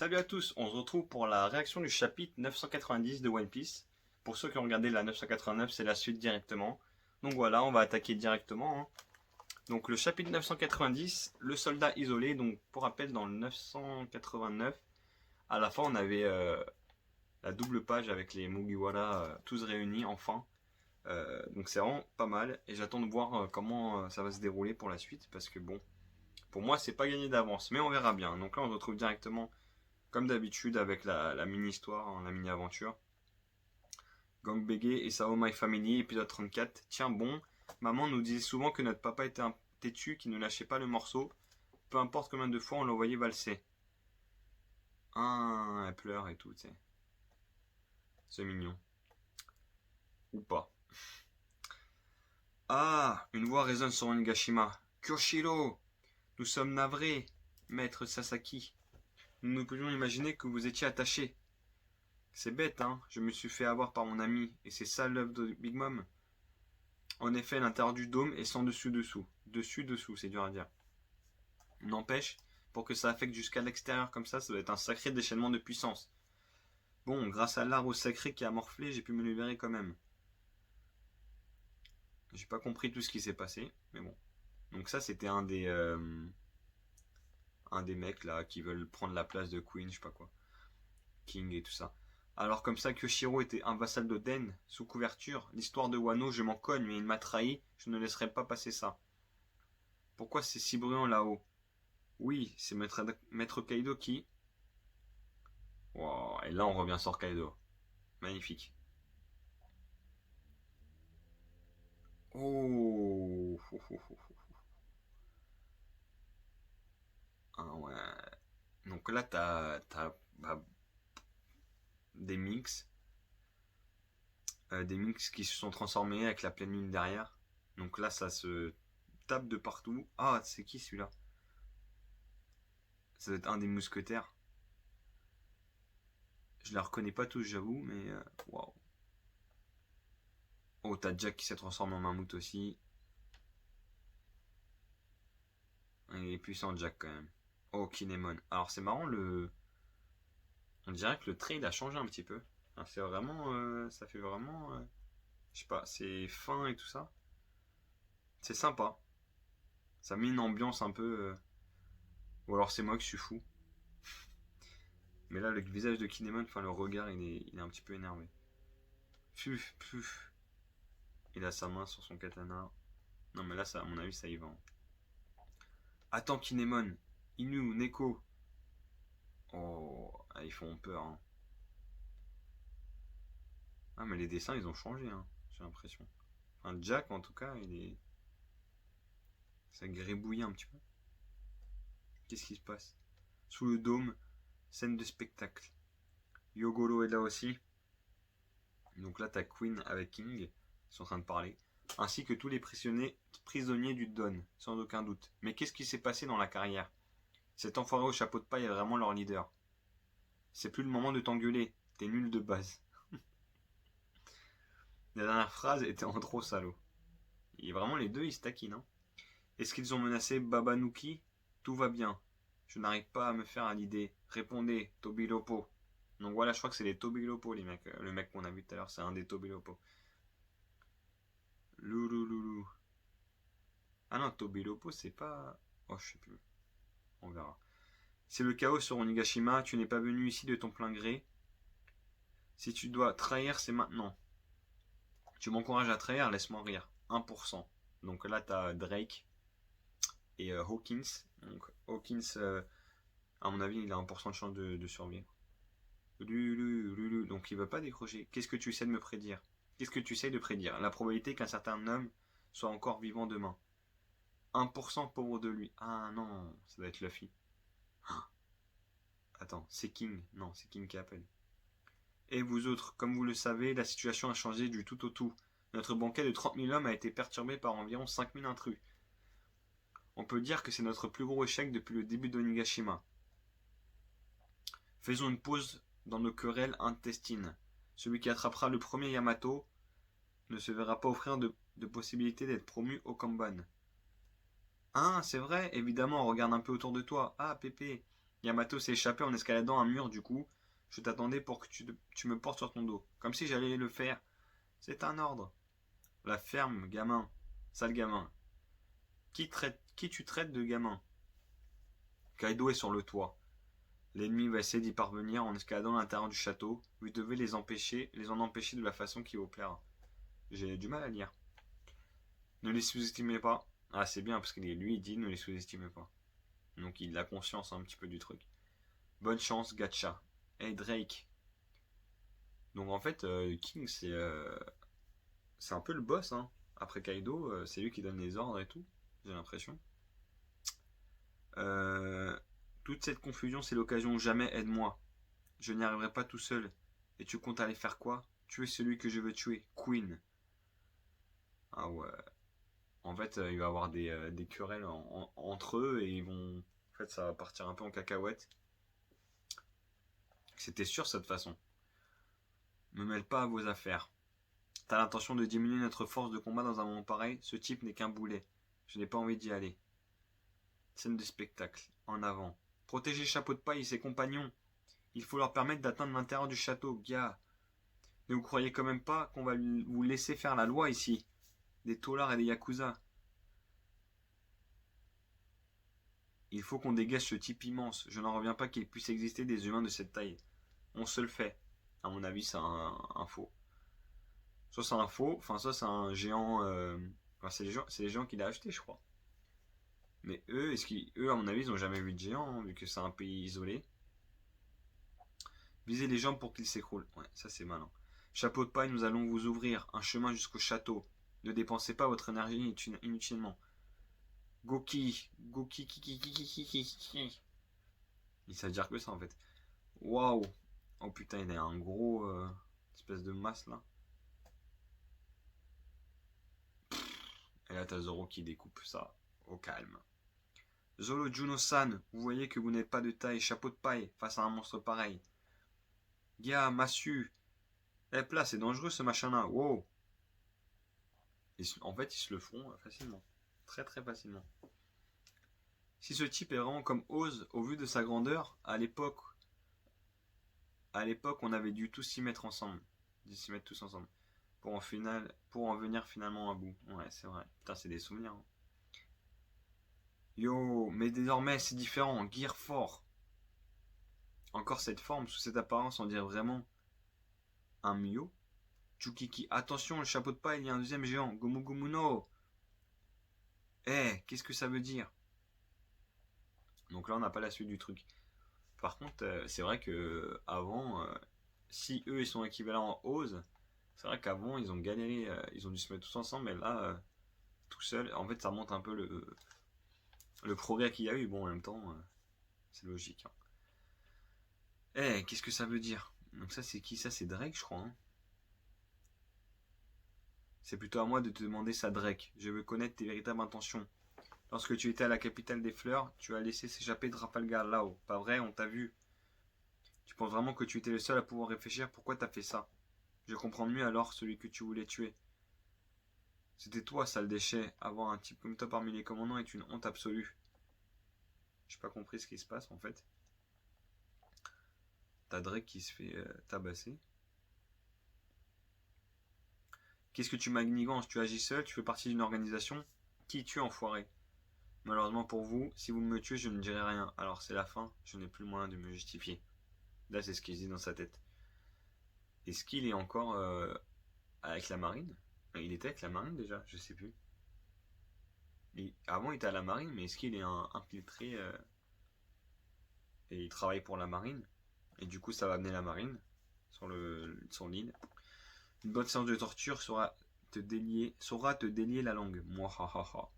Salut à tous, on se retrouve pour la réaction du chapitre 990 de One Piece. Pour ceux qui ont regardé la 989, c'est la suite directement. Donc voilà, on va attaquer directement. Donc le chapitre 990, le soldat isolé. Donc pour rappel, dans le 989, à la fin on avait la double page avec les Mugiwara tous réunis enfin. Donc c'est vraiment pas mal et j'attends de voir comment ça va se dérouler pour la suite parce que bon, pour moi c'est pas gagné d'avance, mais on verra bien. Donc là on se retrouve directement comme d'habitude avec la mini-histoire, hein, la mini-aventure. Gang Bégué et sa Oh My Family, épisode 34. Tiens bon, maman nous disait souvent que notre papa était un têtu qui ne lâchait pas le morceau, peu importe combien de fois on l'envoyait valser. Ah, elle pleure et tout, tu sais. C'est mignon. Ou pas. Ah, une voix résonne sur Onigashima. Kyoshiro, nous sommes navrés, maître Sasaki. Nous ne pouvions imaginer que vous étiez attaché. C'est bête, hein, je me suis fait avoir par mon ami, et c'est ça l'œuvre de Big Mom. En effet, l'intérieur du dôme est sans dessus-dessous. Dessus-dessous, c'est dur à dire. N'empêche, pour que ça affecte jusqu'à l'extérieur comme ça doit être un sacré déchaînement de puissance. Bon, grâce à l'arbre sacré qui a morflé, j'ai pu me libérer quand même. J'ai pas compris tout ce qui s'est passé, mais bon. Donc ça, c'était un des mecs là qui veulent prendre la place de Queen, je sais pas quoi. King et tout ça. Alors comme ça, Kyoshiro était un vassal d'Oden, sous couverture, l'histoire de Wano, je m'en cogne, mais il m'a trahi, je ne laisserai pas passer ça. Pourquoi c'est si bruyant là-haut? Oui, c'est Maître Kaido qui... Wow, et là on revient sur Kaido. Magnifique. Oh, ah ouais. Donc là bah, des mix. Des mix qui se sont transformés avec la pleine lune derrière. Donc là ça se tape de partout. Ah, c'est qui celui-là? Ça doit être un des mousquetaires. Je les reconnais pas tous, j'avoue, mais waouh. Oh, t'as Jack qui s'est transformé en mammouth aussi. Il est puissant, Jack, quand même. Oh, Kinemon. Alors, c'est marrant, on dirait que le trait, il a changé un petit peu. Enfin, c'est vraiment... ça fait vraiment... je sais pas, c'est fin et tout ça. C'est sympa. Ça met une ambiance un peu... Ou alors c'est moi qui suis fou. Mais là, le visage de Kinemon, enfin, le regard, il est un petit peu énervé. Puf, puf. Il a sa main sur son katana. Non, mais là, ça, à mon avis, ça y va, hein. Attends, Kinemon. Inu, Neko. Oh, ah, ils font peur, hein. Ah, mais les dessins, ils ont changé, hein, j'ai l'impression. Enfin, Jack, en tout cas, il est... Ça gribouille un petit peu. Qu'est-ce qui se passe? Sous le dôme, scène de spectacle. Yogoro est là aussi. Donc là, t'as Queen avec King, ils sont en train de parler. Ainsi que tous les prisonniers du Don, sans aucun doute. Mais qu'est-ce qui s'est passé dans la carrière? Cet enfoiré au chapeau de paille est vraiment leur leader. C'est plus le moment de t'engueuler, t'es nul de base. La dernière phrase était en trop salaud. Et vraiment, les deux, ils se taquinent, hein. Est-ce qu'ils ont menacé Babanuki? Tout va bien. Je n'arrive pas à me faire à l'idée. Répondez, Tobilopo. Donc voilà, je crois que c'est les Tobilopo, les mecs. Le mec qu'on a vu tout à l'heure, c'est un des Tobilopo. Loulouloulou. Ah non, Tobilopo, c'est pas... Oh, je sais plus. On verra. C'est le chaos sur Onigashima. Tu n'es pas venu ici de ton plein gré. Si tu dois trahir, c'est maintenant. Tu m'encourages à trahir, laisse-moi rire. 1%. Donc là, t'as Drake et Hawkins. Donc Hawkins, à mon avis, il a 1% de chance de survivre. Donc il va pas décrocher. Qu'est-ce que tu essaies de me prédire? Qu'est-ce que tu essaies de prédire? La probabilité qu'un certain homme soit encore vivant demain. 1% pauvre de lui. Ah non, ça doit être Luffy. Ah, attends, c'est King. Non, c'est King qui appelle. Et vous autres, comme vous le savez, la situation a changé du tout au tout. Notre banquet de 30 000 hommes a été perturbé par environ 5 000 intrus. On peut dire que c'est notre plus gros échec depuis le début d'Onigashima. Faisons une pause dans nos querelles intestines. Celui qui attrapera le premier Yamato ne se verra pas offrir de possibilité d'être promu au Kanban. Ah, c'est vrai, évidemment, regarde un peu autour de toi. Ah, Pépé, Yamato s'est échappé en escaladant un mur du coup. Je t'attendais pour que tu me portes sur ton dos. Comme si j'allais le faire. C'est un ordre. La ferme, gamin. Sale gamin. Qui tu traites de gamin? Kaido est sur le toit. L'ennemi va essayer d'y parvenir en escaladant l'intérieur du château. Vous devez les en empêcher de la façon qui vous plaira. J'ai du mal à lire. Ne les sous-estimez pas. Ah, c'est bien parce que lui il dit ne les sous-estimez pas. Donc il a conscience un petit peu du truc. Bonne chance, Gacha. Hey Drake. Donc en fait, King c'est un peu le boss. Hein. Après Kaido, c'est lui qui donne les ordres et tout. J'ai l'impression. Euh, Toute cette confusion, c'est l'occasion. Jamais aide-moi. Je n'y arriverai pas tout seul. Et tu comptes aller faire quoi? Tuer celui que je veux tuer. Queen. Ah ouais. En fait, il va y avoir des querelles entre eux et ils vont. En fait, ça va partir un peu en cacahuète. C'était sûr, cette façon. Me mêle pas à vos affaires. T'as l'intention de diminuer notre force de combat dans un moment pareil? Ce type n'est qu'un boulet. Je n'ai pas envie d'y aller. Scène de spectacle. En avant. Protégez Chapeau de Paille et ses compagnons. Il faut leur permettre d'atteindre l'intérieur du château. Gars, ne vous croyez quand même pas qu'on va vous laisser faire la loi ici? Des taulards et des yakuza. Il faut qu'on dégage ce type immense. Je n'en reviens pas qu'il puisse exister des humains de cette taille. On se le fait. À mon avis, c'est un faux. Soit c'est un faux, enfin soit c'est un géant. Enfin, c'est les géants qu'il a acheté, je crois. Mais eux, eux, à mon avis, ils ont jamais vu de géant, hein, vu que c'est un pays isolé. Visez les jambes pour qu'ils s'écroulent. Ouais, ça c'est malin. Chapeau de paille, nous allons vous ouvrir un chemin jusqu'au château. Ne dépensez pas votre énergie inutilement. Goki, Goki, il savent dire que ça en fait. Waouh. Oh putain, il a un gros espèce de masse là. Et là, t'as Zoro qui découpe ça au calme. Zolo Juno-san, vous voyez que vous n'êtes pas de taille, chapeau de paille, face à un monstre pareil. Gars, massue. Eh, là, c'est dangereux ce machin-là. Wow. En fait, ils se le font facilement. Très très facilement. Si ce type est vraiment comme Oz, au vu de sa grandeur, à l'époque, on avait dû tous s'y mettre ensemble. Dû s'y mettre tous ensemble. Pour en venir finalement à bout. Ouais, c'est vrai. Putain, c'est des souvenirs. Hein. Yo, mais désormais c'est différent, Gear fort. Encore cette forme, sous cette apparence, on dirait vraiment un Mio. Chukiki, attention, le chapeau de paille, il y a un deuxième géant. Gomu Gomu no. Qu'est-ce que ça veut dire? Donc là, on n'a pas la suite du truc. Par contre, c'est vrai que avant, si eux ils sont équivalents en Oz, c'est vrai qu'avant ils ont galéré, ils ont dû se mettre tous ensemble, mais là, tout seul, en fait, ça montre un peu le progrès qu'il y a eu. Bon, en même temps, c'est logique. Hein. Qu'est-ce que ça veut dire? Donc ça c'est qui? Ça c'est Drake je crois. Hein. C'est plutôt à moi de te demander ça Drake. Je veux connaître tes véritables intentions. Lorsque tu étais à la capitale des fleurs, tu as laissé s'échapper Trafalgar là-haut. Pas vrai, on t'a vu. Tu penses vraiment que tu étais le seul à pouvoir réfléchir pourquoi t'as fait ça? Je comprends mieux alors celui que tu voulais tuer. C'était toi, sale déchet. Avoir un type comme toi parmi les commandants est une honte absolue. J'ai pas compris ce qui se passe en fait. T'as Drake qui se fait tabasser. Qu'est-ce que tu magnigances? Tu agis seul? Tu fais partie d'une organisation? Qui es-tu, enfoiré? Malheureusement pour vous, si vous me tuez, je ne dirai rien. Alors c'est la fin, je n'ai plus le moyen de me justifier. Là, c'est ce qu'il dit dans sa tête. Est-ce qu'il est encore avec la marine? Il était avec la marine déjà, je sais plus. Avant, il était à la marine, mais est-ce qu'il est infiltré et il travaille pour la marine? Et du coup, ça va amener la marine sur l'île. Une bonne séance de torture saura te délier la langue. Mouahaha.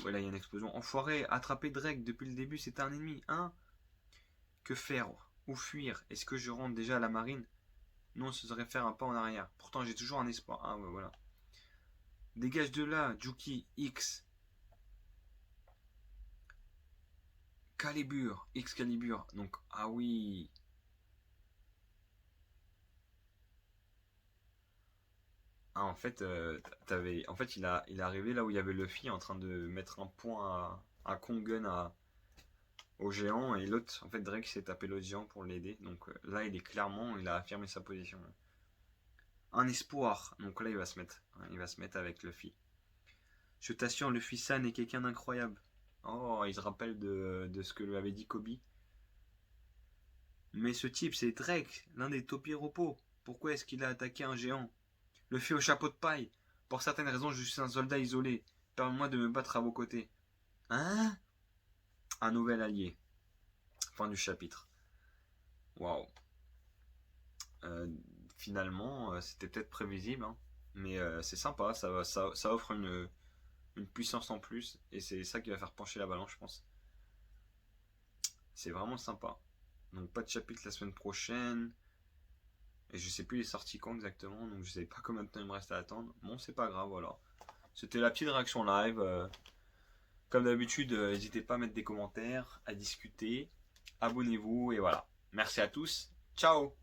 Voilà, il y a une explosion. Enfoiré, attraper Drake depuis le début, c'était un ennemi, hein? Que faire? Où fuir? Est-ce que je rentre déjà à la marine? Non, ce serait faire un pas en arrière. Pourtant, j'ai toujours un espoir. Ah ouais, voilà. Dégage de là, Juki X. Calibur, Excalibur. Donc, ah oui. Ah, en fait, il est arrivé là où il y avait Luffy en train de mettre un point à Kongen au géant et l'autre, en fait, Drake s'est tapé l'autre géant pour l'aider. Donc là, il a affirmé sa position. Un espoir. Donc là, il va se mettre avec Luffy. Je t'assure, Luffy-san est quelqu'un d'incroyable. Oh, il se rappelle de ce que lui avait dit Kobe. Mais ce type, c'est Drake, l'un des Topiropos. Pourquoi est-ce qu'il a attaqué un géant? Luffy au chapeau de paille. Pour certaines raisons, je suis un soldat isolé. Permets-moi de me battre à vos côtés. Hein? Un nouvel allié. Fin du chapitre. Waouh. Euh, Finalement, c'était peut-être prévisible, hein, mais c'est sympa, ça offre une puissance en plus, et c'est ça qui va faire pencher la balance, je pense. C'est vraiment sympa. Donc pas de chapitre la semaine prochaine, et je sais plus les sorties quand exactement, donc je sais pas combien de temps il me reste à attendre. Bon, c'est pas grave, voilà. C'était la petite réaction live. Comme d'habitude, n'hésitez pas à mettre des commentaires, à discuter, abonnez-vous, et voilà. Merci à tous, ciao!